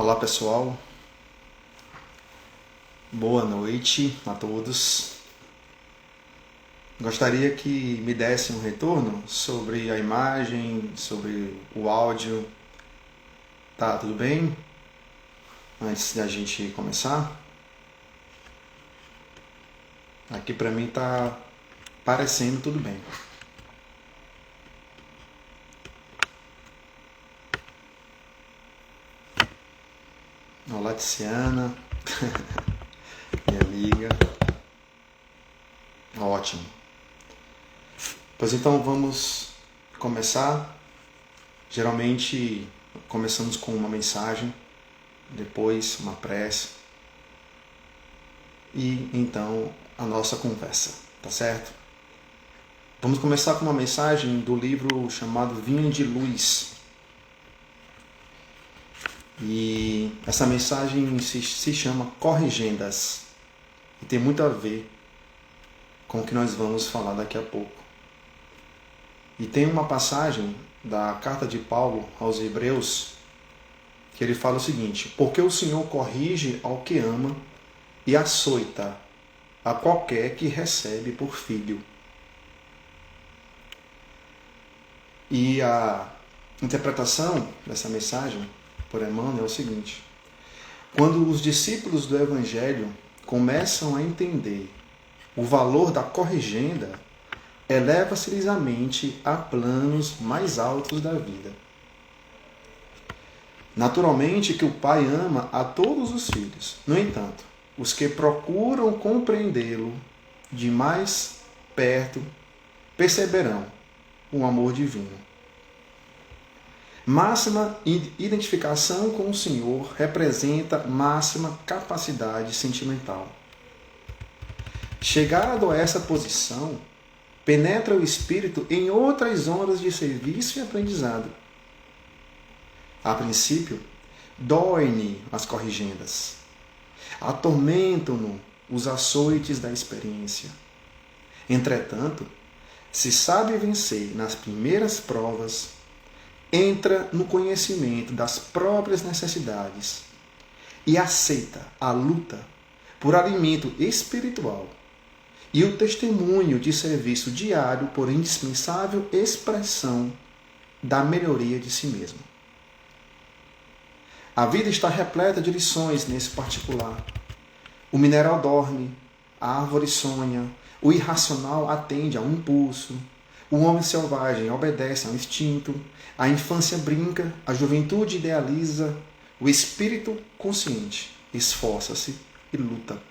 Olá pessoal, boa noite a todos. Gostaria que me desse um retorno sobre a imagem, sobre o áudio. Tá tudo bem? Antes da gente começar, aqui pra mim tá parecendo tudo bem. Olá Tiziana, minha amiga. Ótimo. Pois então vamos começar. Geralmente começamos com uma mensagem, depois uma prece e então a nossa conversa, tá certo? Vamos começar com uma mensagem do livro chamado Vinho de Luz. E essa mensagem se chama Corrigendas e tem muito a ver com o que nós vamos falar daqui a pouco. E tem uma passagem da carta de Paulo aos Hebreus que ele fala o seguinte: porque o Senhor corrige ao que ama e açoita a qualquer que recebe por filho. E a interpretação dessa mensagem por Emmanuel é o seguinte: quando os discípulos do Evangelho começam a entender o valor da corrigenda, eleva-se-lhes a mente a planos mais altos da vida. Naturalmente que o Pai ama a todos os filhos. No entanto, os que procuram compreendê-lo de mais perto perceberão o amor divino. Máxima identificação com o Senhor representa máxima capacidade sentimental. Chegado a essa posição, penetra o espírito em outras zonas de serviço e aprendizado. A princípio, dói-me as corrigendas, atormentam-no os açoites da experiência. Entretanto, se sabe vencer nas primeiras provas, entra no conhecimento das próprias necessidades e aceita a luta por alimento espiritual e o testemunho de serviço diário por indispensável expressão da melhoria de si mesmo. A vida está repleta de lições nesse particular. O mineral dorme, a árvore sonha, o irracional atende a um impulso, o homem selvagem obedece a um instinto, a infância brinca, a juventude idealiza, o espírito consciente esforça-se e luta.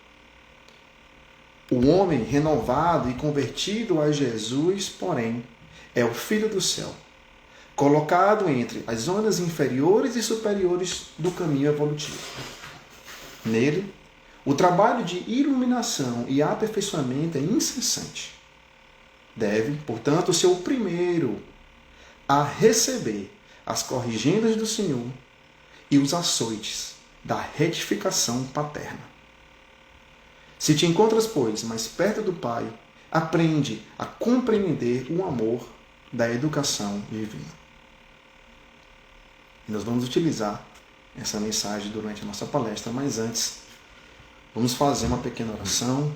O homem renovado e convertido a Jesus, porém, é o Filho do céu, colocado entre as zonas inferiores e superiores do caminho evolutivo. Nele, o trabalho de iluminação e aperfeiçoamento é incessante. Deve, portanto, ser o primeiro a receber as corrigendas do Senhor e os açoites da retificação paterna. Se te encontras, pois, mais perto do Pai, aprende a compreender o amor da educação divina. E nós vamos utilizar essa mensagem durante a nossa palestra, mas antes, vamos fazer uma pequena oração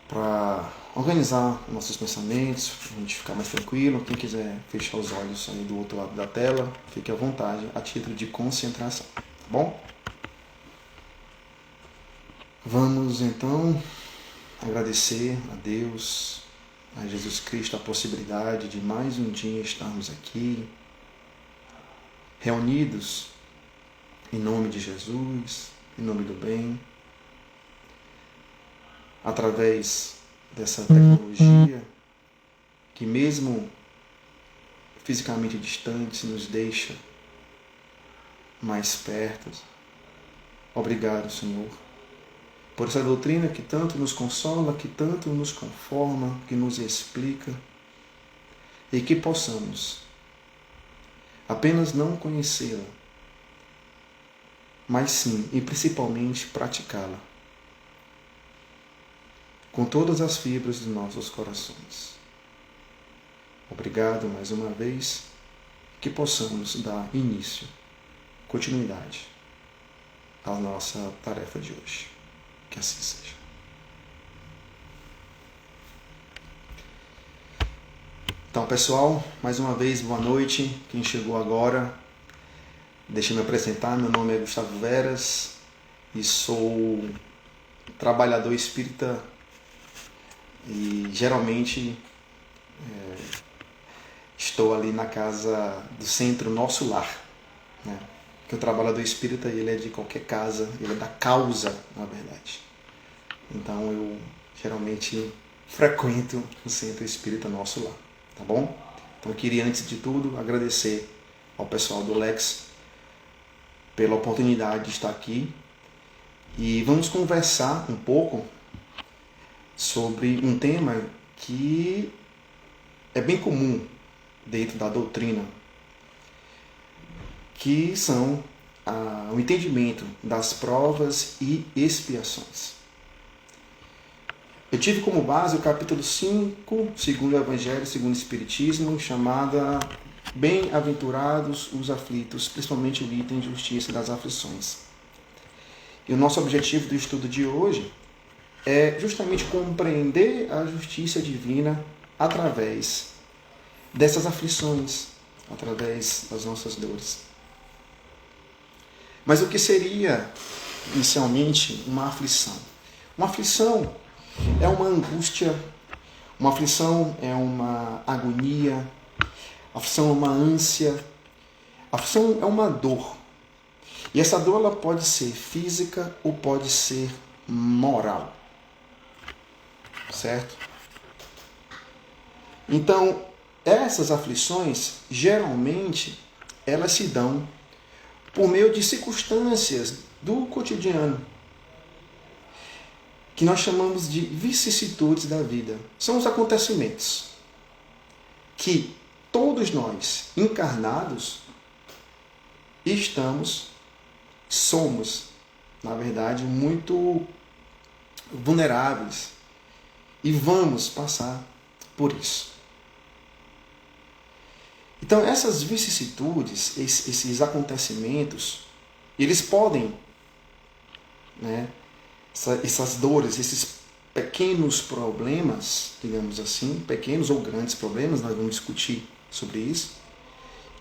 para organizar nossos pensamentos, para a gente ficar mais tranquilo. Quem quiser fechar os olhos aí do outro lado da tela, fique à vontade, a título de concentração, tá bom? Vamos então agradecer a Deus, a Jesus Cristo, a possibilidade de mais um dia estarmos aqui, reunidos em nome de Jesus, em nome do bem, através dessa tecnologia que mesmo fisicamente distante nos deixa mais perto. Obrigado, Senhor, por essa doutrina que tanto nos consola, que tanto nos conforma, que nos explica, e que possamos apenas não conhecê-la, mas sim e principalmente praticá-la com todas as fibras dos nossos corações. Obrigado mais uma vez, que possamos dar início continuidade à nossa tarefa de hoje. Que assim seja. Então, pessoal, mais uma vez, boa noite. Quem chegou agora, deixa eu me apresentar. Meu nome é Gustavo Veras e sou trabalhador espírita e geralmente estou ali na casa do centro Nosso Lar, né? Porque o trabalhador espírita, ele é de qualquer casa, ele é da causa, na verdade. Então eu geralmente frequento o centro espírita Nosso Lar, tá bom? Então eu queria, antes de tudo, agradecer ao pessoal do Lex pela oportunidade de estar aqui e vamos conversar um pouco sobre um tema que é bem comum dentro da doutrina, que são o entendimento das provas e expiações. Eu tive como base o capítulo 5, segundo o Evangelho, segundo o Espiritismo, chamada Bem-aventurados os aflitos, principalmente o item de justiça das aflições. E o nosso objetivo do estudo de hoje é justamente compreender a justiça divina através dessas aflições, através das nossas dores. Mas o que seria, inicialmente, uma aflição? Uma aflição é uma angústia, uma aflição é uma agonia, a aflição é uma ânsia, a aflição é uma dor. E essa dor ela pode ser física ou pode ser moral. Certo? Então, essas aflições, geralmente, elas se dão por meio de circunstâncias do cotidiano, que nós chamamos de vicissitudes da vida. São os acontecimentos que todos nós, encarnados, somos, na verdade, muito vulneráveis e vamos passar por isso. Então, essas vicissitudes, esses acontecimentos, eles podem, essas dores, esses pequenos problemas, digamos assim, pequenos ou grandes problemas, nós vamos discutir sobre isso,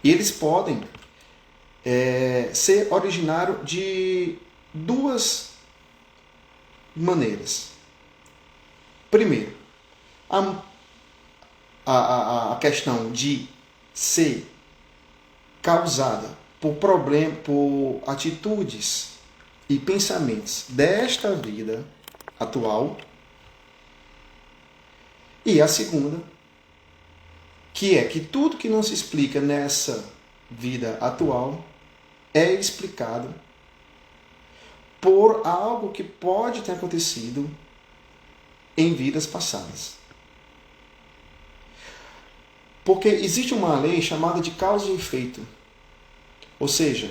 e eles podem ser originário de duas maneiras. Primeiro, a questão de ser causada por atitudes e pensamentos desta vida atual. E a segunda, que é que tudo que não se explica nessa vida atual é explicado por algo que pode ter acontecido em vidas passadas. Porque existe uma lei chamada de causa e efeito. Ou seja,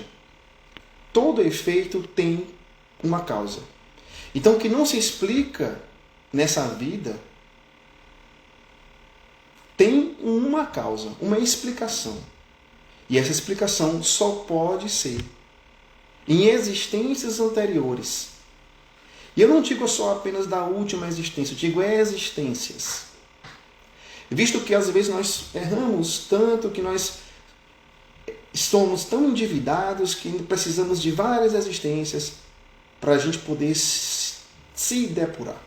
todo efeito tem uma causa. Então, o que não se explica nessa vida tem uma causa, uma explicação. E essa explicação só pode ser em existências anteriores. E eu não digo só apenas da última existência, eu digo existências. Visto que às vezes nós erramos tanto, que nós somos tão endividados que precisamos de várias existências para a gente poder se depurar.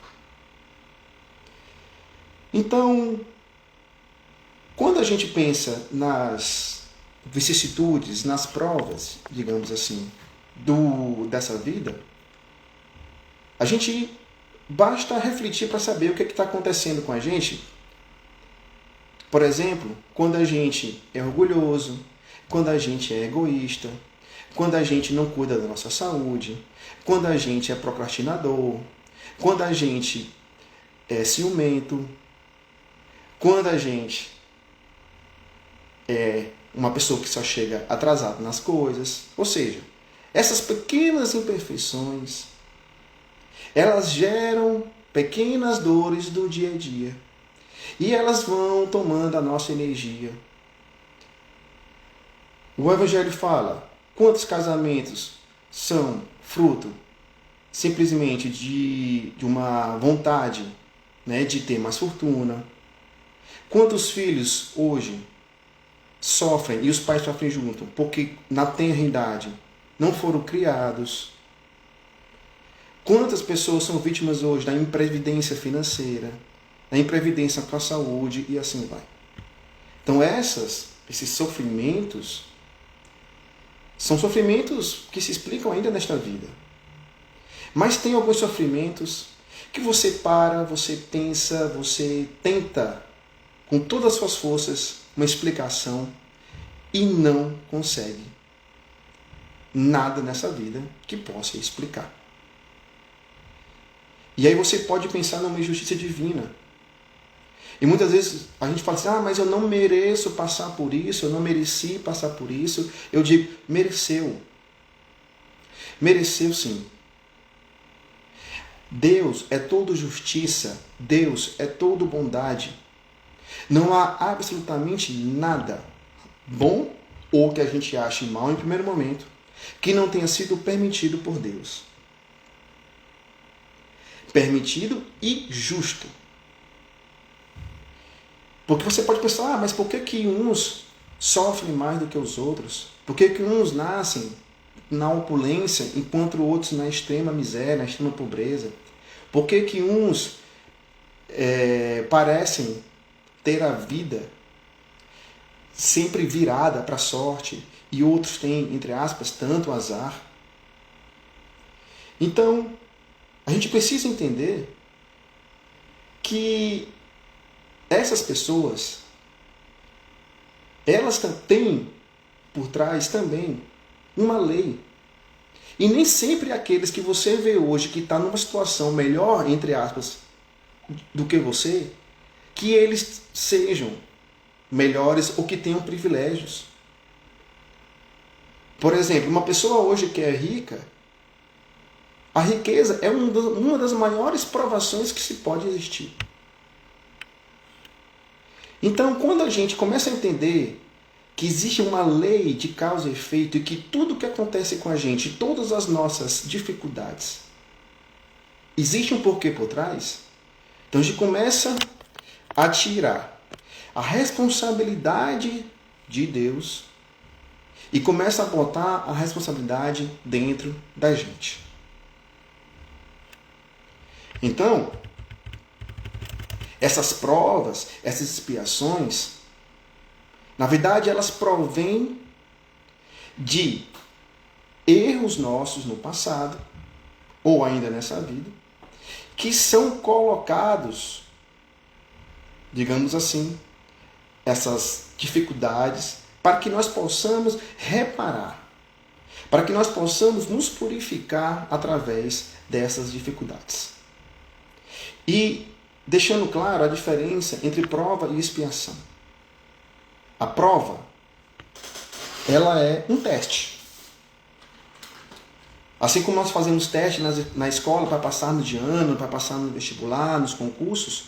Então, quando a gente pensa nas vicissitudes, nas provas, digamos assim, dessa vida, a gente basta refletir para saber o que está acontecendo com a gente. Por exemplo, quando a gente é orgulhoso, quando a gente é egoísta, quando a gente não cuida da nossa saúde, quando a gente é procrastinador, quando a gente é ciumento, quando a gente é uma pessoa que só chega atrasado nas coisas. Ou seja, essas pequenas imperfeições, elas geram pequenas dores do dia a dia. E elas vão tomando a nossa energia. O Evangelho fala, Quantos casamentos são fruto simplesmente de uma vontade, né, de ter mais fortuna? Quantos filhos hoje sofrem, e os pais sofrem junto, porque na tenra idade não foram criados? Quantas pessoas são vítimas hoje da imprevidência financeira, da imprevidência com a saúde e assim vai? Então esses sofrimentos são sofrimentos que se explicam ainda nesta vida. Mas tem alguns sofrimentos que você para, você pensa, você tenta com todas as suas forças uma explicação e não consegue nada nessa vida que possa explicar. E aí você pode pensar numa injustiça divina. E muitas vezes a gente fala assim, mas eu não mereço passar por isso, eu não mereci passar por isso. Eu digo, mereceu. Mereceu sim. Deus é todo justiça, Deus é todo bondade. Não há absolutamente nada bom ou que a gente ache mal em primeiro momento que não tenha sido permitido por Deus. Permitido e justo. Porque você pode pensar, mas por que uns sofrem mais do que os outros? Por que uns nascem na opulência enquanto outros na extrema miséria, na extrema pobreza? Por que uns parecem ter a vida sempre virada para a sorte e outros têm, entre aspas, tanto azar? Então, a gente precisa entender que essas pessoas, elas têm por trás também uma lei. E nem sempre aqueles que você vê hoje que está numa situação melhor, entre aspas, do que você, que eles sejam melhores ou que tenham privilégios. Por exemplo, uma pessoa hoje que é rica, a riqueza é uma das maiores provações que se pode existir. Então, quando a gente começa a entender que existe uma lei de causa e efeito e que tudo que acontece com a gente, todas as nossas dificuldades, existe um porquê por trás, então a gente começa a tirar a responsabilidade de Deus e começa a botar a responsabilidade dentro da gente. Então, essas provas, essas expiações, na verdade, elas provêm de erros nossos no passado, ou ainda nessa vida, que são colocados, digamos assim, essas dificuldades, para que nós possamos reparar, para que nós possamos nos purificar através dessas dificuldades. E deixando claro a diferença entre prova e expiação. A prova, ela é um teste. Assim como nós fazemos teste na escola para passar no de ano, para passar no vestibular, nos concursos,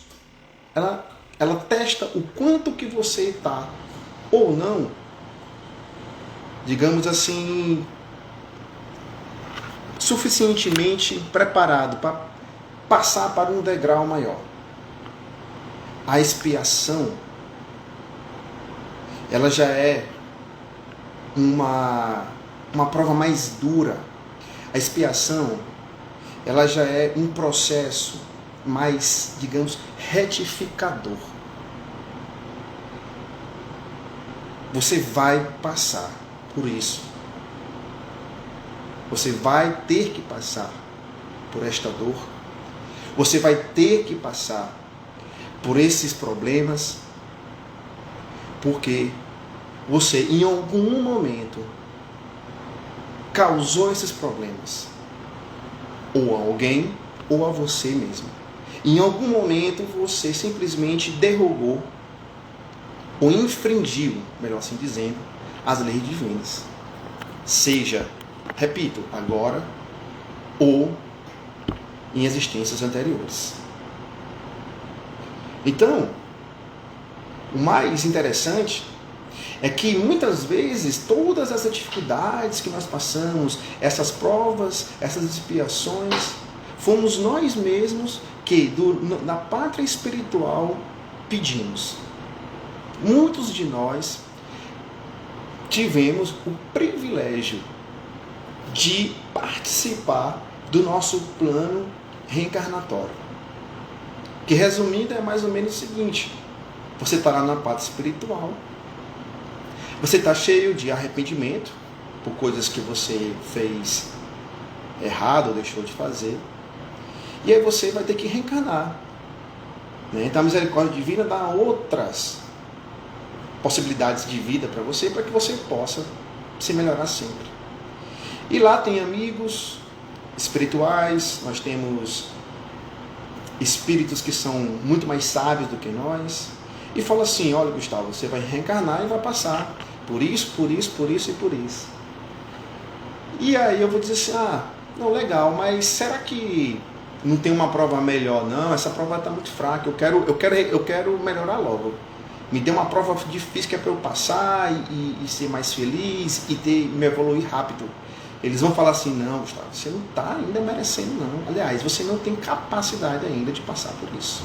ela testa o quanto que você está ou não, digamos assim, suficientemente preparado para passar para um degrau maior. A expiação, ela já é uma prova mais dura. A expiação, ela já é um processo mais, digamos, retificador. Você vai passar por isso. Você vai ter que passar por esta dor. Você vai ter que passar por esses problemas, porque você, em algum momento, causou esses problemas. Ou a alguém, ou a você mesmo. Em algum momento, você simplesmente derrubou, ou infringiu, melhor assim dizendo, as leis divinas. Seja, repito, agora, ou em existências anteriores. Então, o mais interessante É que muitas vezes todas essas dificuldades que nós passamos, essas provas, essas expiações, fomos nós mesmos que na pátria espiritual pedimos. Muitos de nós tivemos o privilégio de participar do nosso plano reencarnatório. Que resumindo é mais ou menos o seguinte: você está lá na pátria espiritual, você está cheio de arrependimento por coisas que você fez errado ou deixou de fazer, e aí você vai ter que reencarnar. Então a misericórdia divina dá outras possibilidades de vida para que você possa se melhorar sempre. E lá tem amigos espirituais, nós temos espíritos que são muito mais sábios do que nós, e fala assim: olha, Gustavo, você vai reencarnar e vai passar por isso, por isso, por isso e por isso. E aí eu vou dizer assim: não, legal, mas será que não tem uma prova melhor? Não, essa prova está muito fraca, eu quero melhorar logo. Me dê uma prova difícil que é para eu passar e ser mais feliz e me evoluir rápido. Eles vão falar assim: não, Gustavo, você não está ainda merecendo, não. Aliás, você não tem capacidade ainda de passar por isso.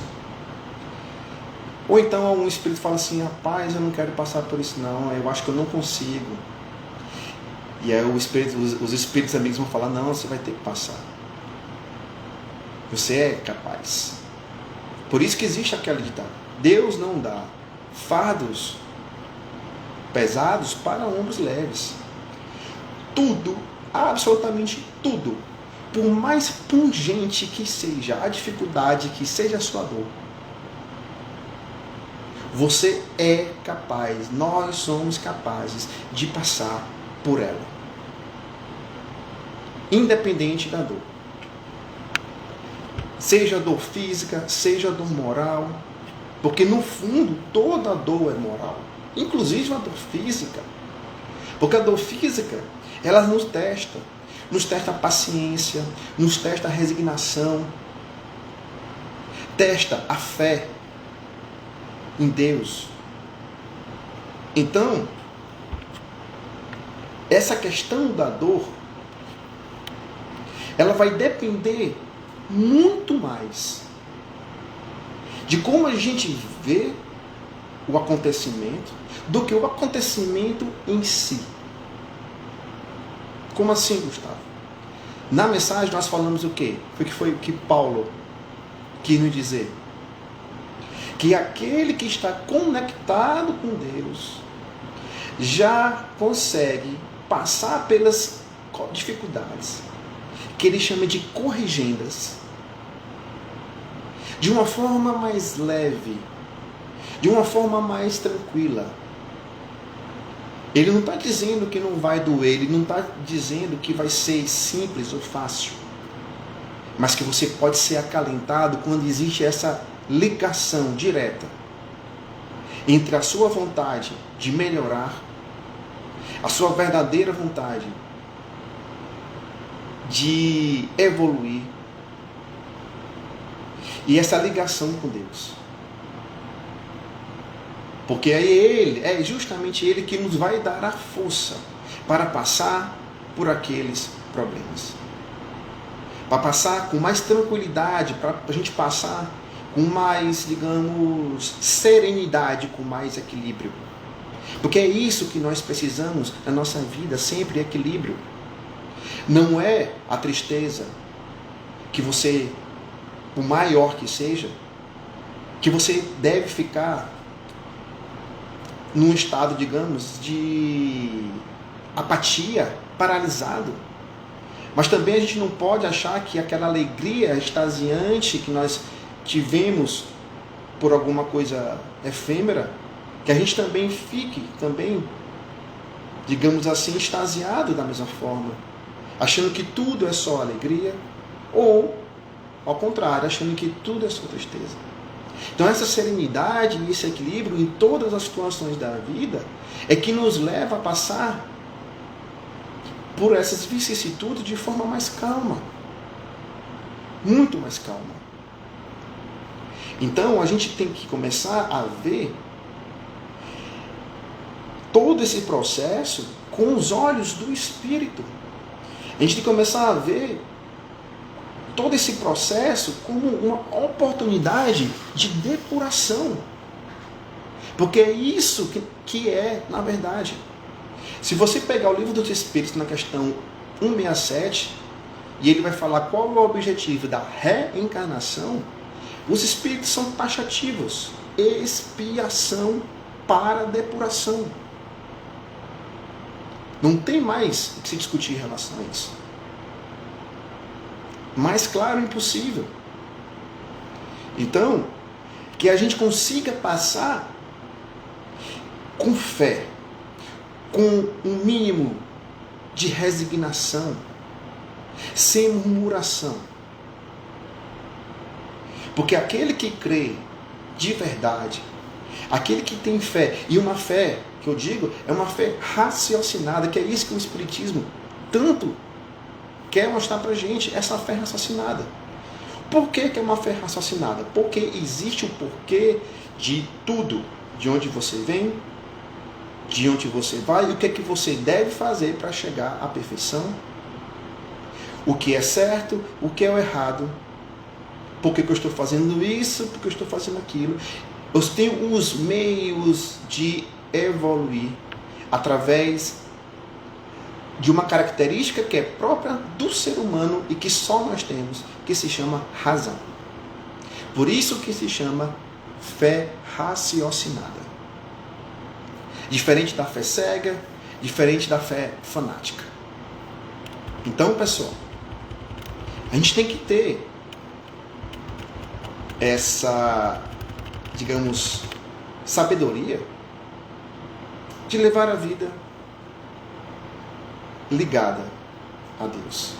Ou então um espírito fala assim: rapaz, eu não quero passar por isso não, eu acho que eu não consigo. E aí os espíritos amigos vão falar: não, você vai ter que passar. Você é capaz. Por isso que existe aquela ditado: Deus não dá fardos pesados para ombros leves. Tudo, absolutamente tudo, por mais pungente que seja a dificuldade, que seja a sua dor, você é capaz, nós somos capazes de passar por ela, independente da dor. Seja dor física, seja dor moral, porque no fundo toda dor é moral, inclusive a dor física. Porque a dor física, ela nos testa a paciência, nos testa a resignação, testa a fé em Deus. Então, essa questão da dor, ela vai depender muito mais de como a gente vê o acontecimento do que o acontecimento em si. Como assim, Gustavo? Na mensagem nós falamos o quê? Foi o que Paulo quis nos dizer. Que aquele que está conectado com Deus já consegue passar pelas dificuldades, que ele chama de corrigendas, de uma forma mais leve, de uma forma mais tranquila. Ele não está dizendo que não vai doer, ele não está dizendo que vai ser simples ou fácil, mas que você pode ser acalentado quando existe essa ligação direta entre a sua vontade de melhorar, a sua verdadeira vontade de evoluir, e essa ligação com Deus. Porque é justamente Ele que nos vai dar a força para passar por aqueles problemas. Para passar com mais tranquilidade, para a gente passar com mais, digamos, serenidade, com mais equilíbrio. Porque é isso que nós precisamos na nossa vida, sempre equilíbrio. Não é a tristeza que você, por maior que seja, que você deve ficar num estado, digamos, de apatia, paralisado. Mas também a gente não pode achar que aquela alegria extasiante que nós tivemos por alguma coisa efêmera, que a gente também fique, digamos assim, extasiado da mesma forma, achando que tudo é só alegria, ou, ao contrário, achando que tudo é só tristeza. Então essa serenidade e esse equilíbrio em todas as situações da vida é que nos leva a passar por essas vicissitudes de forma mais calma, muito mais calma. Então a gente tem que começar a ver todo esse processo com os olhos do Espírito. A gente tem que começar a ver todo esse processo como uma oportunidade de depuração. Porque é isso que é, na verdade. Se você pegar o livro dos Espíritos na questão 167, e ele vai falar qual é o objetivo da reencarnação, os Espíritos são taxativos. Expiação para depuração. Não tem mais o que se discutir em relação a isso. Mais claro, impossível. Então, que a gente consiga passar com fé, com um mínimo de resignação, sem murmuração. Porque aquele que crê de verdade, aquele que tem fé, e uma fé, que eu digo, é uma fé raciocinada, que é isso que o Espiritismo tanto quer mostrar pra gente, essa fé raciocinada. Por que é uma fé raciocinada? Porque existe o porquê de tudo, de onde você vem, de onde você vai, e o que é que você deve fazer para chegar à perfeição, o que é certo, o que é o errado, por que eu estou fazendo isso, por que eu estou fazendo aquilo. Eu tenho os meios de evoluir através de uma característica que é própria do ser humano e que só nós temos, que se chama razão. Por isso que se chama fé raciocinada. Diferente da fé cega, diferente da fé fanática. Então, pessoal, a gente tem que ter essa, digamos, sabedoria de levar a vida ligada a Deus.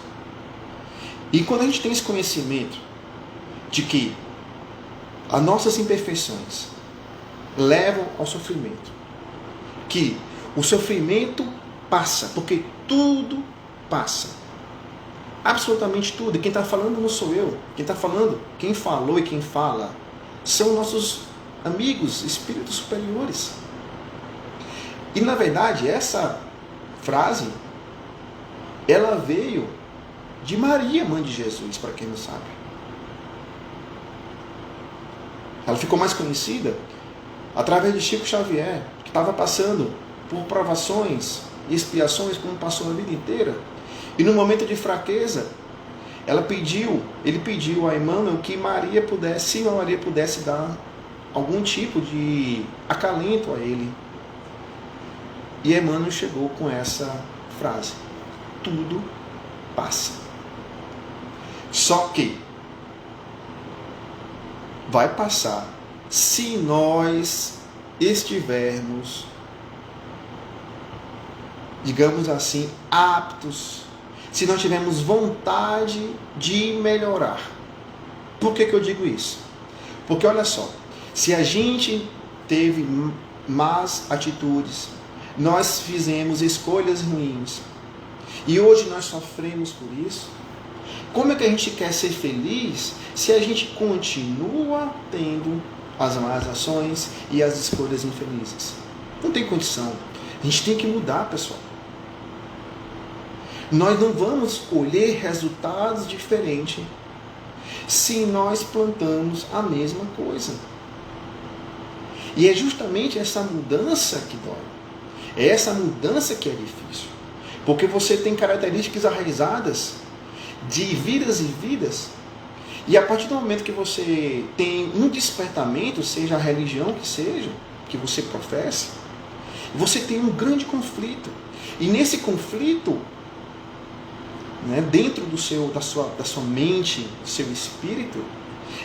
E quando a gente tem esse conhecimento de que as nossas imperfeições levam ao sofrimento, que o sofrimento passa, porque tudo passa, absolutamente tudo, e quem está falando não sou eu, quem está falando, quem falou e quem fala são nossos amigos, espíritos superiores. E na verdade essa frase ela veio de Maria, mãe de Jesus, para quem não sabe. Ela ficou mais conhecida através de Chico Xavier, que estava passando por provações e expiações como passou a vida inteira. E no momento de fraqueza, ele pediu a Emmanuel que Maria pudesse dar algum tipo de acalento a ele. E Emmanuel chegou com essa frase: tudo passa. Só que vai passar se nós estivermos, digamos assim, aptos, se nós tivermos vontade de melhorar. Por que eu digo isso? Porque olha só, se a gente teve más atitudes, nós fizemos escolhas ruins, e hoje nós sofremos por isso, como é que a gente quer ser feliz se a gente continua tendo as más ações e as escolhas infelizes? Não tem condição. A gente tem que mudar, pessoal. Nós não vamos colher resultados diferentes se nós plantamos a mesma coisa. E é justamente essa mudança que dói. É essa mudança que é difícil. Porque você tem características arraizadas de vidas e vidas. E a partir do momento que você tem um despertamento, seja a religião que seja, que você professa, você tem um grande conflito. E nesse conflito, né, dentro da sua mente, do seu espírito,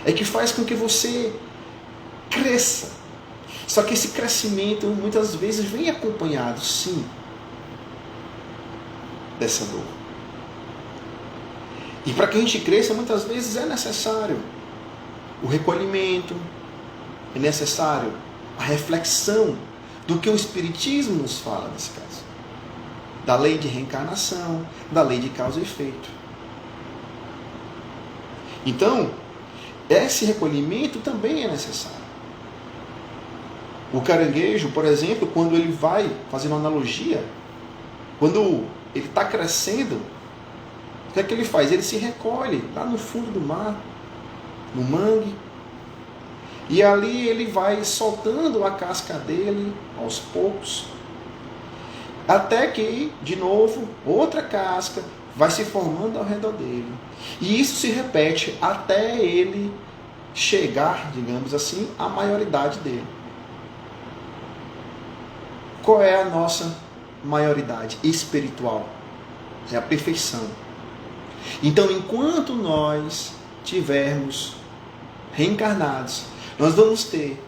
é que faz com que você cresça. Só que esse crescimento muitas vezes vem acompanhado, sim, dessa dor. E para que a gente cresça, muitas vezes é necessário o recolhimento, é necessário a reflexão do que o Espiritismo nos fala nesse caso. Da lei de reencarnação, da lei de causa e efeito. Então, esse recolhimento também é necessário. O caranguejo, por exemplo, quando ele vai, fazendo uma analogia, quando ele está crescendo, o que é que ele faz? Ele se recolhe lá no fundo do mar, no mangue, e ali ele vai soltando a casca dele aos poucos, até que, de novo, outra casca vai se formando ao redor dele. E isso se repete até ele chegar, digamos assim, à maioridade dele. Qual é a nossa maioridade espiritual? É a perfeição. Então, enquanto nós tivermos reencarnados, nós vamos ter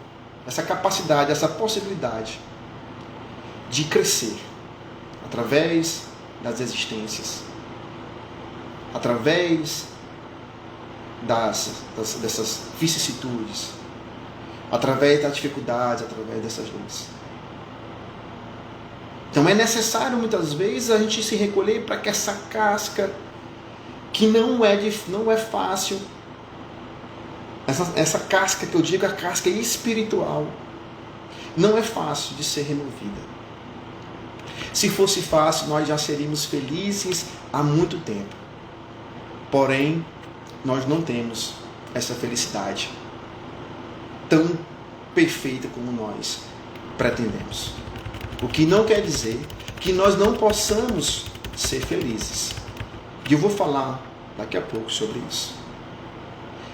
essa capacidade, essa possibilidade de crescer através das existências, através dessas vicissitudes, através das dificuldades, através dessas dores. Então é necessário muitas vezes a gente se recolher para que essa casca, que não é fácil, essa casca que eu digo, a casca espiritual, não é fácil de ser removida. Se fosse fácil, nós já seríamos felizes há muito tempo. Porém, nós não temos essa felicidade tão perfeita como nós pretendemos. O que não quer dizer que nós não possamos ser felizes. E eu vou falar daqui a pouco sobre isso.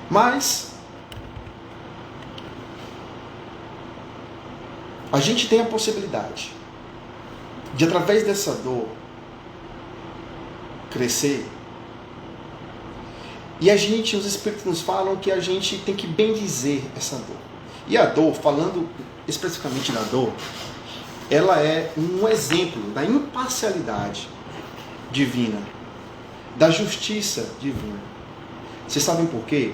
Mas a gente tem a possibilidade de, através dessa dor, crescer. E os Espíritos nos falam que a gente tem que bendizer essa dor. E a dor, falando especificamente da dor, ela é um exemplo da imparcialidade divina, da justiça divina. Vocês sabem por quê?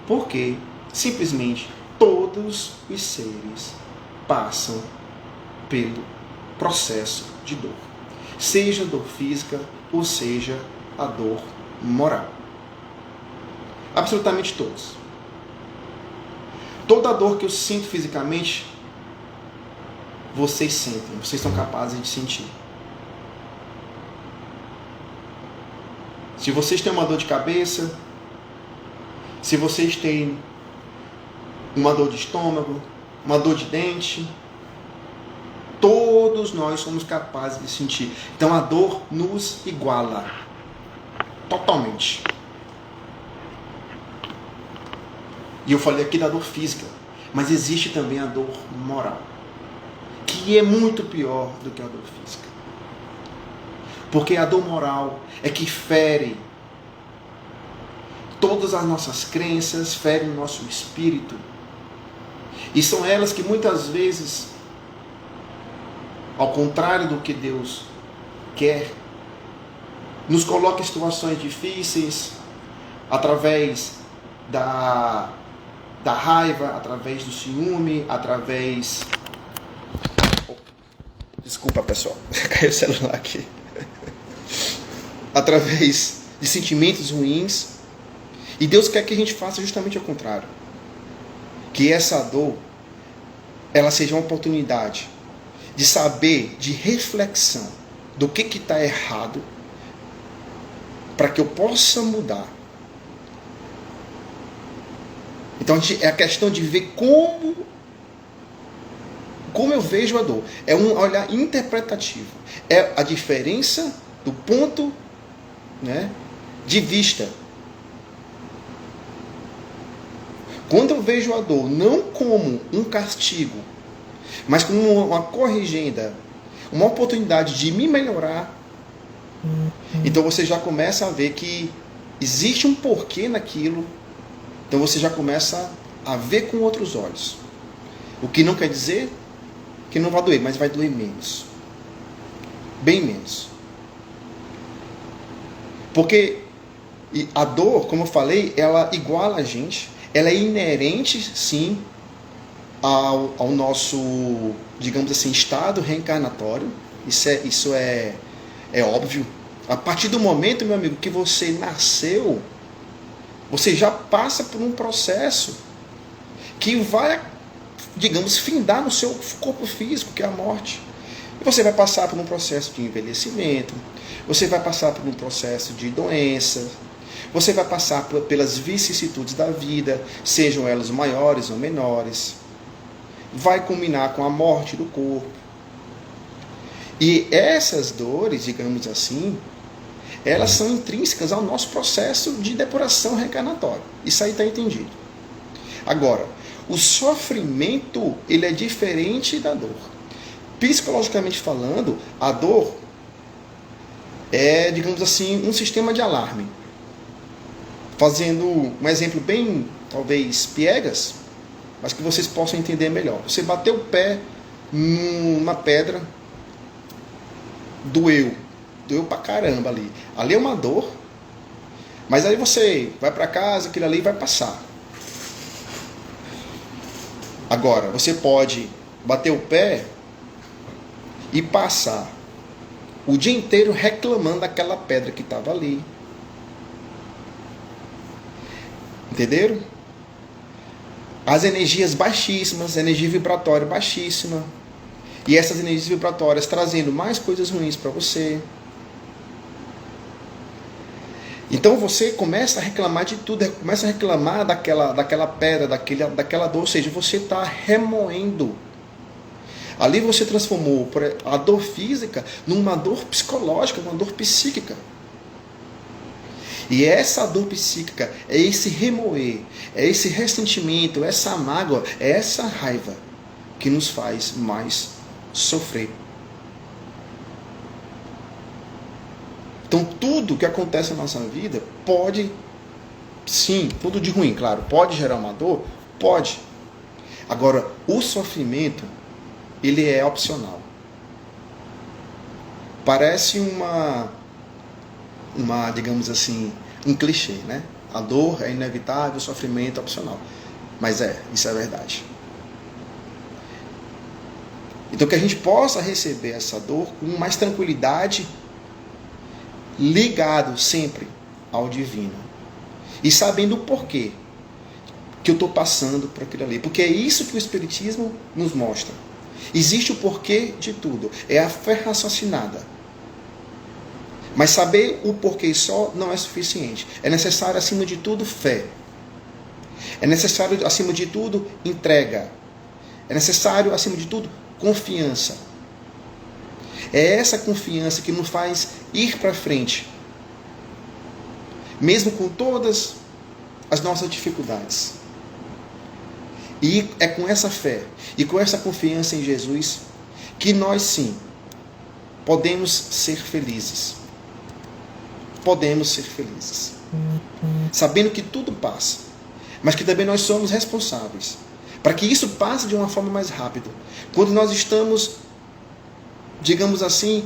Porque simplesmente todos os seres passam pelo processo de dor, seja dor física ou seja a dor moral. Absolutamente todos. Toda a dor que eu sinto fisicamente, vocês sentem, vocês são capazes de sentir. Se vocês têm uma dor de cabeça, se vocês têm uma dor de estômago, uma dor de dente, todos nós somos capazes de sentir. Então a dor nos iguala totalmente. E eu falei aqui da dor física, mas existe também a dor moral, que é muito pior do que a dor física. Porque a dor moral é que fere todas as nossas crenças, fere o nosso espírito. E são elas que muitas vezes, ao contrário do que Deus quer, nos coloca em situações difíceis, através da raiva, através do ciúme, através... Desculpa, pessoal, caiu o celular aqui. Através de sentimentos ruins. E Deus quer que a gente faça justamente o contrário. Que essa dor, ela seja uma oportunidade de saber, de reflexão, do que está errado, para que eu possa mudar. Então é a questão de ver como eu vejo a dor. É um olhar interpretativo. É a diferença do ponto, né, de vista. Quando eu vejo a dor não como um castigo, mas como uma corrigenda, uma oportunidade de me melhorar, então você já começa a ver que existe um porquê naquilo. Então você já começa a ver com outros olhos. O que não quer dizer que não vai doer, mas vai doer menos. Bem menos. Porque a dor, como eu falei, ela iguala a gente. Ela é inerente, sim, ao nosso, digamos assim, estado reencarnatório. Isso é óbvio. A partir do momento, meu amigo, que você nasceu, você já passa por um processo que vai digamos, findar no seu corpo físico, que é a morte. E você vai passar por um processo de envelhecimento, você vai passar por um processo de doença, você vai passar pelas vicissitudes da vida, sejam elas maiores ou menores. Vai culminar com a morte do corpo. E essas dores, digamos assim, elas são intrínsecas ao nosso processo de depuração reencarnatória. Isso aí está entendido. Agora, o sofrimento, ele é diferente da dor. Psicologicamente falando, a dor é, digamos assim, um sistema de alarme. Fazendo um exemplo bem, talvez, piegas, mas que vocês possam entender melhor. Você bateu o pé numa pedra, doeu pra caramba ali. Ali é uma dor, mas aí você vai para casa, aquilo ali vai passar. Agora, você pode bater o pé e passar o dia inteiro reclamando daquela pedra que estava ali. Entenderam? As energias baixíssimas, energia vibratória baixíssima. E essas energias vibratórias trazendo mais coisas ruins para você. Então você começa a reclamar de tudo, começa a reclamar daquela pedra, daquela dor, ou seja, você está remoendo. Ali você transformou a dor física numa dor psicológica, uma dor psíquica. E essa dor psíquica é esse remoer, é esse ressentimento, essa mágoa, é essa raiva que nos faz mais sofrer. Então tudo que acontece na nossa vida pode, sim, tudo de ruim, claro, pode gerar uma dor? Pode. Agora, o sofrimento, ele é opcional. Parece digamos assim, um clichê, né? A dor é inevitável, o sofrimento é opcional. Mas isso é verdade. Então que a gente possa receber essa dor com mais tranquilidade, ligado sempre ao divino. E sabendo o porquê que eu estou passando por aquilo ali. Porque é isso que o Espiritismo nos mostra. Existe o porquê de tudo. É a fé raciocinada. Mas saber o porquê só não é suficiente. É necessário, acima de tudo, fé. É necessário, acima de tudo, entrega. É necessário, acima de tudo, confiança. É essa confiança que nos faz ir para frente. Mesmo com todas as nossas dificuldades. E é com essa fé e com essa confiança em Jesus que nós, sim, podemos ser felizes. Podemos ser felizes. Sabendo que tudo passa, mas que também nós somos responsáveis para que isso passe de uma forma mais rápida. Quando nós estamos, digamos assim,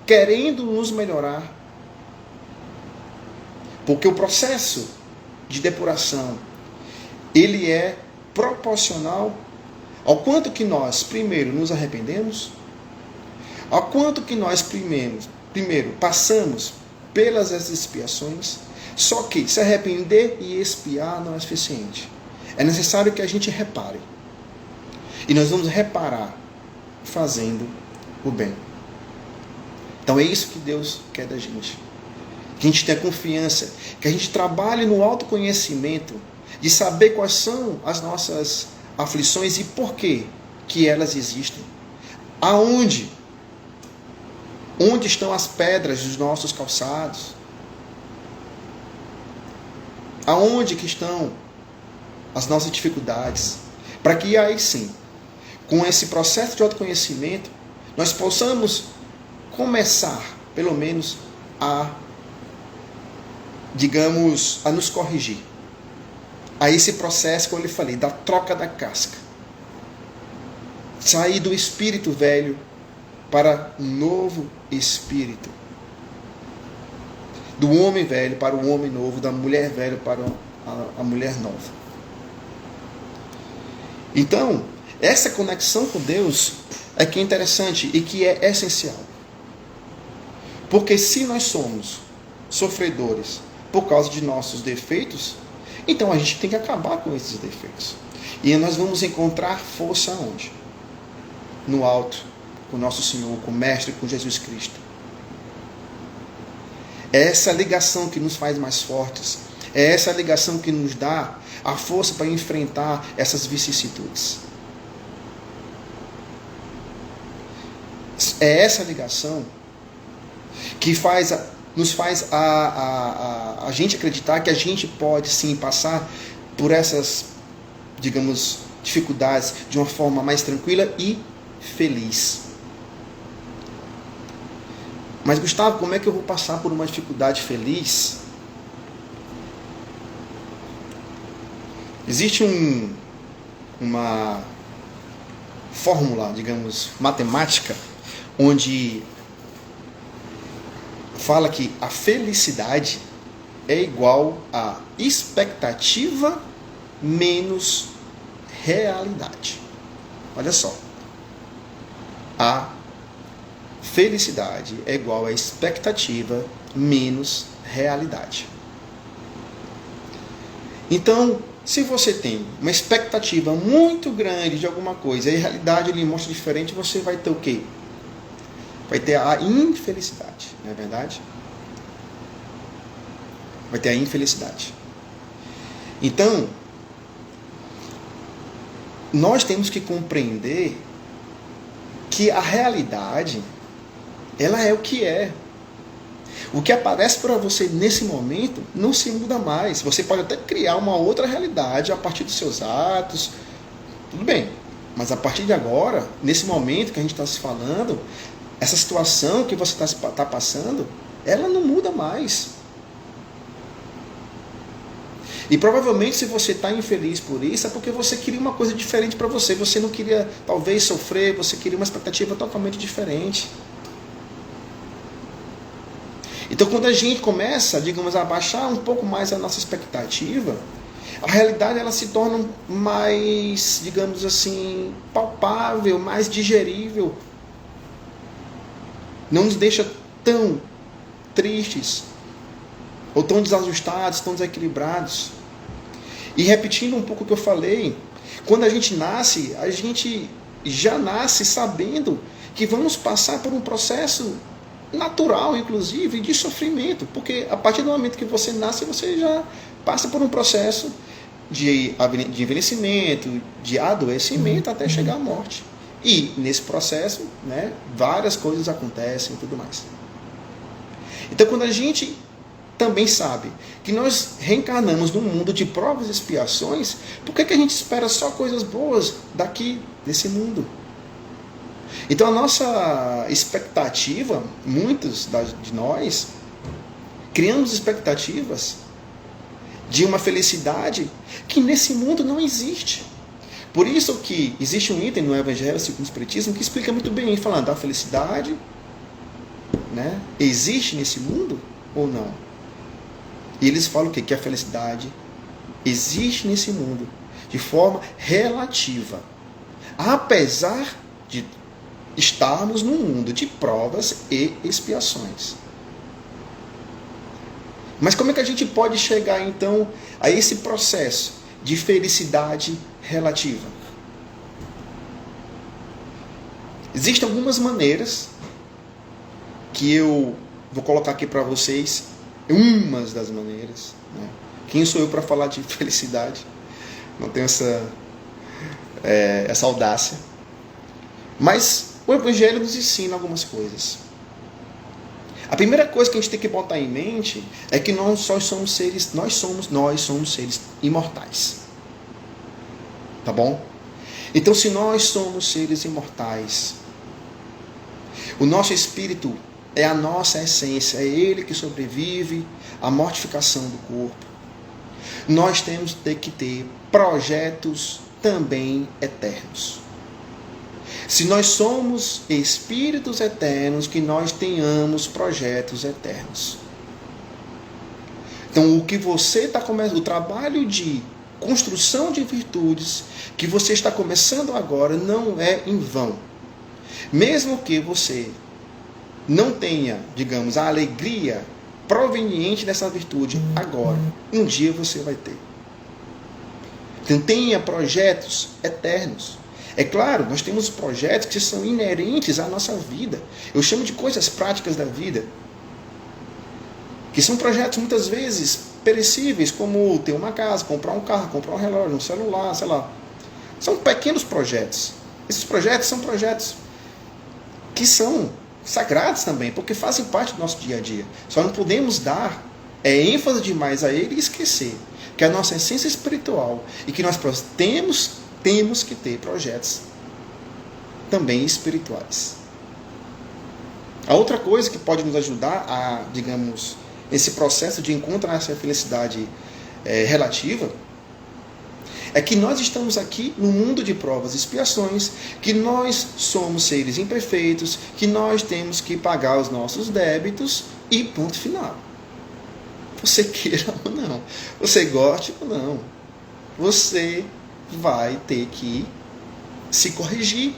querendo nos melhorar, porque o processo de depuração, ele é proporcional ao quanto que nós primeiro nos arrependemos, ao quanto que nós primeiro passamos pelas expiações. Só que se arrepender e expiar não é suficiente. É necessário que a gente repare. E nós vamos reparar fazendo o bem. Então é isso que Deus quer da gente. Que a gente tenha confiança, que a gente trabalhe no autoconhecimento, de saber quais são as nossas aflições e por que elas existem. Aonde? Onde estão as pedras dos nossos calçados? Aonde que estão as nossas dificuldades? Para que aí sim, com esse processo de autoconhecimento, nós possamos começar, pelo menos, digamos, a nos corrigir. A esse processo, como eu lhe falei, da troca da casca. Sair do espírito velho para um novo espírito. Do homem velho para o homem novo, da mulher velha para a mulher nova. Então, essa conexão com Deus é que é interessante e que é essencial. Porque se nós somos sofredores por causa de nossos defeitos, então a gente tem que acabar com esses defeitos. E nós vamos encontrar força onde? No alto, com nosso Senhor, com o Mestre, com Jesus Cristo. É essa ligação que nos faz mais fortes. É essa ligação que nos dá a força para enfrentar essas vicissitudes. É essa ligação que nos faz a gente acreditar que a gente pode sim passar por essas, digamos, dificuldades de uma forma mais tranquila e feliz. Mas, Gustavo, como é que eu vou passar por uma dificuldade feliz? Existe uma fórmula, digamos, matemática, onde fala que a felicidade é igual a expectativa menos realidade. Olha só. A felicidade é igual a expectativa menos realidade. Então, se você tem uma expectativa muito grande de alguma coisa e a realidade lhe mostra diferente, você vai ter o quê? Vai ter a infelicidade, não é verdade? Vai ter a infelicidade. Então, nós temos que compreender que a realidade, ela é o que é. O que aparece para você nesse momento não se muda mais. Você pode até criar uma outra realidade a partir dos seus atos. Tudo bem. Mas a partir de agora, nesse momento que a gente está se falando, essa situação que você está passando, ela não muda mais. E provavelmente se você está infeliz por isso, é porque você queria uma coisa diferente para você. Você não queria talvez sofrer, você queria uma expectativa totalmente diferente. Então quando a gente começa, digamos, a baixar um pouco mais a nossa expectativa, a realidade ela se torna mais, digamos assim, palpável, mais digerível. Não nos deixa tão tristes, ou tão desajustados, tão desequilibrados. E repetindo um pouco o que eu falei, quando a gente já nasce sabendo que vamos passar por um processo natural, inclusive, de sofrimento. Porque a partir do momento que você nasce, você já passa por um processo de envelhecimento, de adoecimento, até chegar à morte. E nesse processo, né, várias coisas acontecem e tudo mais. Então quando a gente também sabe que nós reencarnamos num mundo de provas e expiações, por que a gente espera só coisas boas daqui, desse mundo? Então a nossa expectativa, muitos de nós, criamos expectativas de uma felicidade que nesse mundo não existe. Por isso que existe um item no Evangelho segundo o Espiritismo que explica muito bem, falando a felicidade, né, existe nesse mundo ou não? E eles falam o quê? Que a felicidade existe nesse mundo de forma relativa, apesar de estarmos num mundo de provas e expiações. Mas como é que a gente pode chegar então a esse processo de felicidade relativa? Existem algumas maneiras que eu vou colocar aqui para vocês, umas das maneiras, né? Quem sou eu para falar de felicidade? Não tenho essa audácia. Mas o Evangelho nos ensina algumas coisas. A primeira coisa que a gente tem que botar em mente é que nós somos seres imortais. Tá bom? Então, se nós somos seres imortais, o nosso espírito é a nossa essência, é ele que sobrevive à mortificação do corpo. Nós temos que ter projetos também eternos. Se nós somos espíritos eternos, que nós tenhamos projetos eternos. Então, o que você está começando, o trabalho de construção de virtudes que você está começando agora não é em vão. Mesmo que você não tenha, digamos, a alegria proveniente dessa virtude agora, um dia você vai ter. Tenha projetos eternos. É claro, nós temos projetos que são inerentes à nossa vida. Eu chamo de coisas práticas da vida. Que são projetos muitas vezes perecíveis, como ter uma casa, comprar um carro, comprar um relógio, um celular, sei lá. São pequenos projetos. Esses projetos são projetos que são sagrados também, porque fazem parte do nosso dia a dia. Só não podemos dar ênfase demais a ele e esquecer que a nossa essência espiritual e que nós temos que ter projetos também espirituais. A outra coisa que pode nos ajudar a, digamos, esse processo de encontrar essa felicidade relativa, é que nós estamos aqui no mundo de provas e expiações, que nós somos seres imperfeitos, que nós temos que pagar os nossos débitos e ponto final. Você queira ou não, você goste ou não, você vai ter que se corrigir.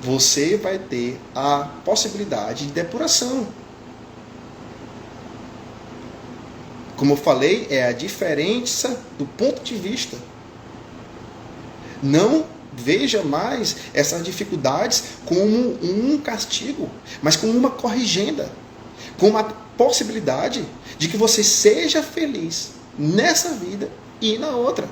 Você vai ter a possibilidade de depuração. Como eu falei, é a diferença do ponto de vista. Não veja mais essas dificuldades como um castigo, mas como uma corrigenda, como uma possibilidade de que você seja feliz nessa vida e na outra.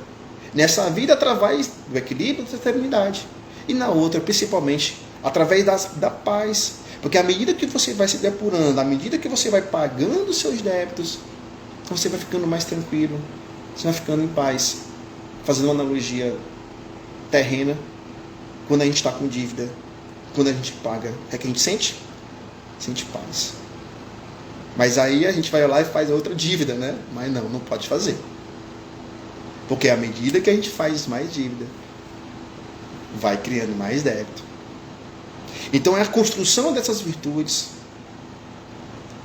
Nessa vida através do equilíbrio da eternidade e na outra principalmente através da paz. Porque à medida que você vai se depurando, à medida que você vai pagando os seus débitos, você vai ficando mais tranquilo, você vai ficando em paz. Fazendo uma analogia terrena, quando a gente está com dívida, quando a gente paga, é que a gente sente? Sente paz. Mas aí a gente vai lá e faz outra dívida, né? Mas não pode fazer. Porque à medida que a gente faz mais dívida, vai criando mais débito. Então é a construção dessas virtudes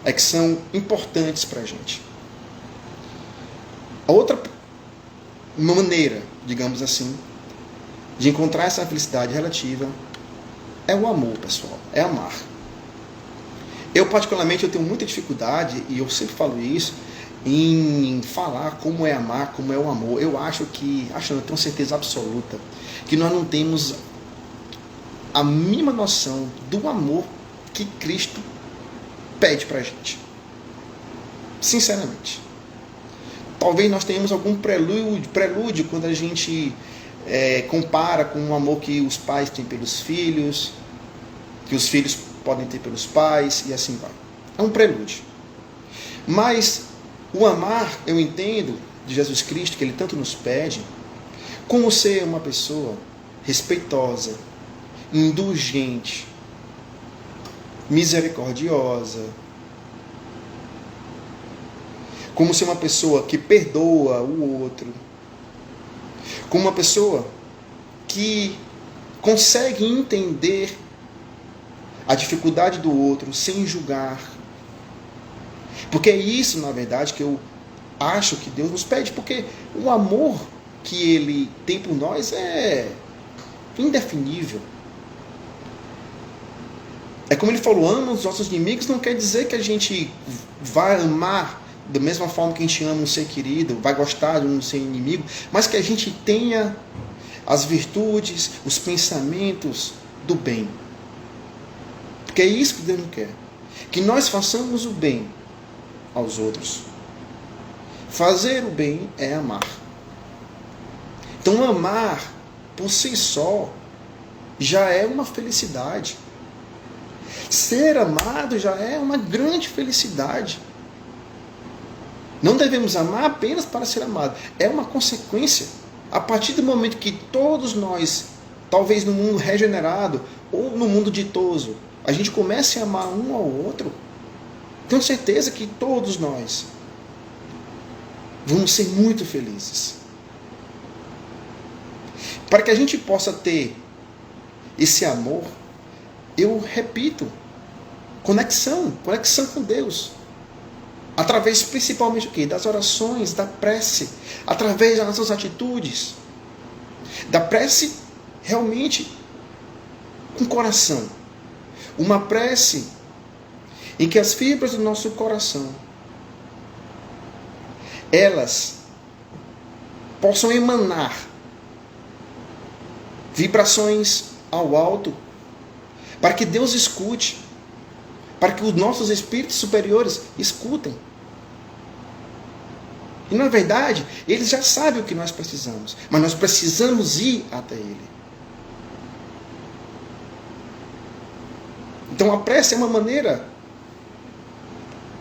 que são importantes para a gente. A outra maneira, digamos assim, de encontrar essa felicidade relativa é o amor, pessoal. É amar. Eu, particularmente, eu tenho muita dificuldade, e eu sempre falo isso, em falar como é amar, como é o amor. Eu tenho certeza absoluta, que nós não temos a mínima noção do amor que Cristo pede pra gente. Sinceramente. Talvez nós tenhamos algum prelúdio quando a gente compara com o amor que os pais têm pelos filhos, que os filhos podem ter pelos pais, e assim vai. É um prelúdio. Mas o amar, eu entendo, de Jesus Cristo, que Ele tanto nos pede, como ser uma pessoa respeitosa, indulgente, misericordiosa, como ser uma pessoa que perdoa o outro, como uma pessoa que consegue entender a dificuldade do outro sem julgar. Porque é isso, na verdade, que eu acho que Deus nos pede, porque o amor que Ele tem por nós é indefinível. É como Ele falou, ama os nossos inimigos, não quer dizer que a gente vai amar da mesma forma que a gente ama um ser querido, vai gostar de um ser inimigo, mas que a gente tenha as virtudes, os pensamentos do bem. Porque é isso que Deus não quer. Que nós façamos o bem aos outros. Fazer o bem é amar. Então amar por si só já é uma felicidade. Ser amado já é uma grande felicidade. Não devemos amar apenas para ser amado. É uma consequência. A partir do momento que todos nós, talvez no mundo regenerado ou no mundo ditoso, a gente comece a amar um ao outro, tenho certeza que todos nós vamos ser muito felizes. Para que a gente possa ter esse amor, eu repito, conexão com Deus. Através principalmente o quê? Das orações, da prece, através das nossas atitudes, da prece realmente com coração. Uma prece em que as fibras do nosso coração, elas possam emanar vibrações ao alto, para que Deus escute, para que os nossos espíritos superiores escutem. E na verdade, eles já sabem o que nós precisamos, mas nós precisamos ir até Ele. Então a prece é uma maneira,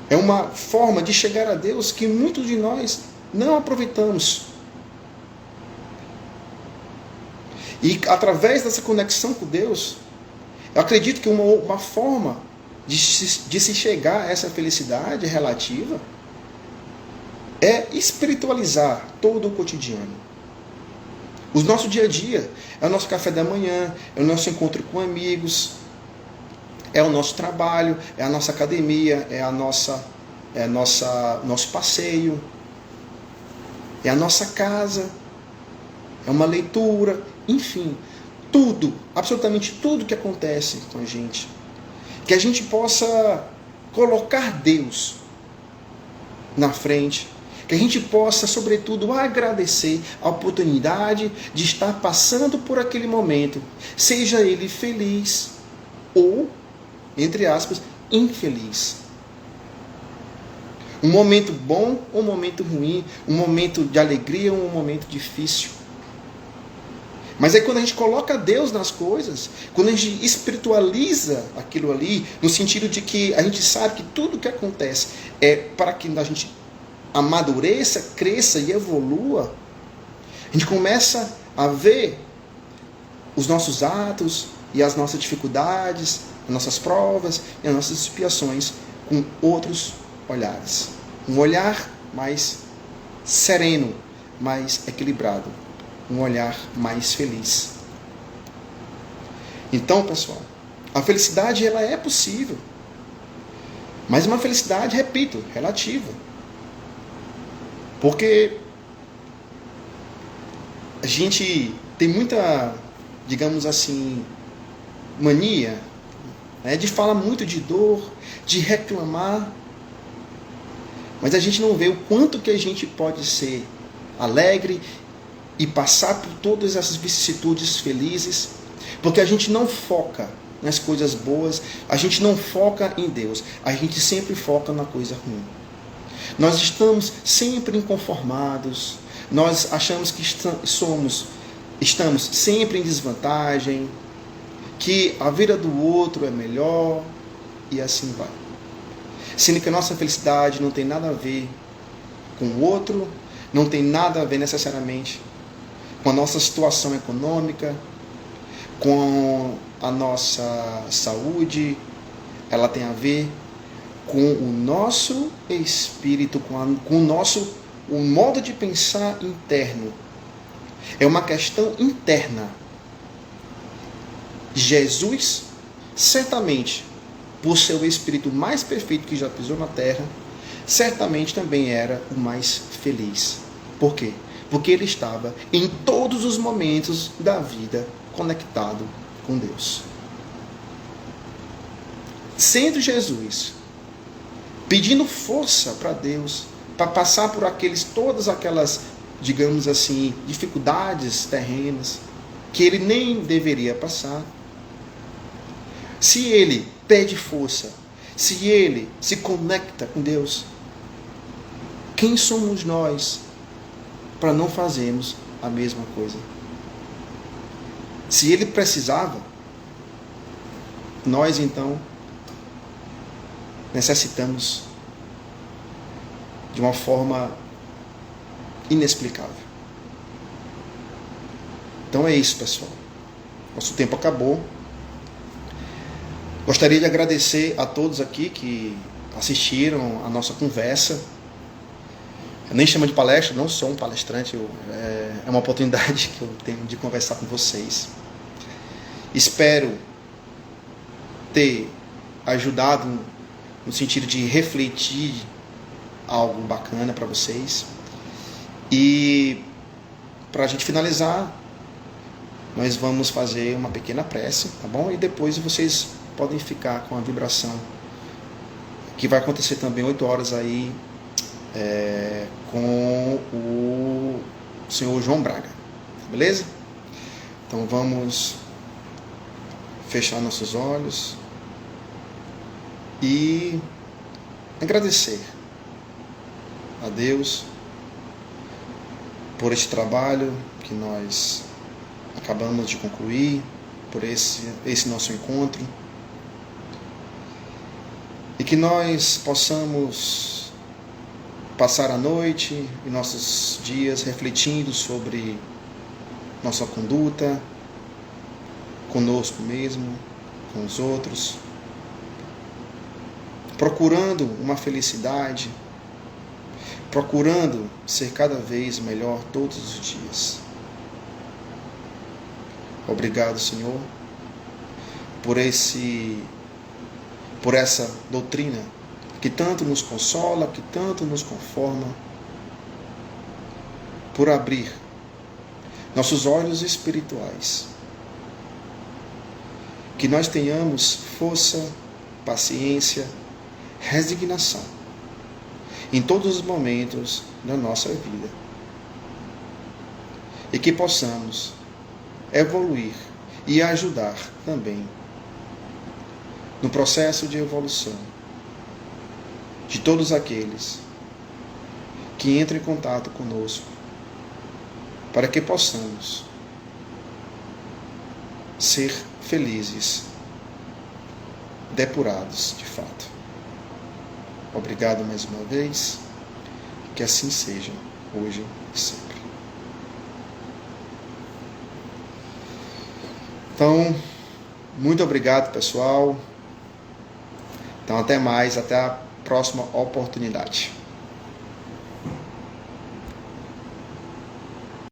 é uma forma de chegar a Deus que muitos de nós não aproveitamos. E através dessa conexão com Deus, eu acredito que uma forma de se chegar a essa felicidade relativa é espiritualizar todo o cotidiano. O nosso dia a dia é o nosso café da manhã, é o nosso encontro com amigos, é o nosso trabalho, é a nossa academia, é nosso passeio, é a nossa casa, é uma leitura, enfim, tudo, absolutamente tudo que acontece com a gente. Que a gente possa colocar Deus na frente, que a gente possa, sobretudo, agradecer a oportunidade de estar passando por aquele momento, seja ele feliz ou, entre aspas, infeliz. Um momento bom ou um momento ruim, um momento de alegria ou um momento difícil. Mas aí quando a gente coloca Deus nas coisas, quando a gente espiritualiza aquilo ali, no sentido de que a gente sabe que tudo que acontece é para que a gente amadureça, cresça e evolua, a gente começa a ver os nossos atos e as nossas dificuldades, as nossas provas e as nossas expiações com outros olhares. Um olhar mais sereno, mais equilibrado. Um olhar mais feliz. Então, pessoal, a felicidade ela é possível. Mas uma felicidade, repito, relativa. Porque a gente tem muita, digamos assim, mania, né, de falar muito de dor, de reclamar. Mas a gente não vê o quanto que a gente pode ser alegre e passar por todas essas vicissitudes felizes, porque a gente não foca nas coisas boas, a gente não foca em Deus, a gente sempre foca na coisa ruim. Nós estamos sempre inconformados, nós achamos que estamos sempre em desvantagem, que a vida do outro é melhor, e assim vai. Sendo que a nossa felicidade não tem nada a ver com o outro, não tem nada a ver necessariamente com a nossa situação econômica, com a nossa saúde, ela tem a ver com o nosso espírito, com o modo de pensar interno. É uma questão interna. Jesus, certamente, por ser o espírito mais perfeito que já pisou na terra, certamente também era o mais feliz. Por quê? Porque ele estava em todos os momentos da vida conectado com Deus. Sendo Jesus pedindo força para Deus, para passar por todas aquelas, digamos assim, dificuldades terrenas, que ele nem deveria passar. Se ele pede força, se ele se conecta com Deus, quem somos nós para não fazermos a mesma coisa? Se ele precisava, nós então necessitamos de uma forma inexplicável. Então é isso, pessoal. Nosso tempo acabou. Gostaria de agradecer a todos aqui que assistiram a nossa conversa. Eu nem chamo de palestra, não sou um palestrante, é uma oportunidade que eu tenho de conversar com vocês. Espero ter ajudado no sentido de refletir algo bacana para vocês. E para a gente finalizar, nós vamos fazer uma pequena prece, tá bom? E depois vocês podem ficar com a vibração, que vai acontecer também 8 horas aí, com senhor João Braga. Beleza? Então vamos fechar nossos olhos e agradecer a Deus por este trabalho que nós acabamos de concluir, por esse nosso encontro, e que nós possamos passar a noite e nossos dias refletindo sobre nossa conduta, conosco mesmo, com os outros, procurando uma felicidade, procurando ser cada vez melhor todos os dias. Obrigado, Senhor, por essa doutrina que tanto nos consola, que tanto nos conforma, por abrir nossos olhos espirituais. Que nós tenhamos força, paciência, resignação em todos os momentos da nossa vida. E que possamos evoluir e ajudar também no processo de evolução de todos aqueles que entram em contato conosco, para que possamos ser felizes, depurados de fato. Obrigado mais uma vez, que assim seja, hoje e sempre. Então, muito obrigado, pessoal. Então, até mais, até a próxima oportunidade.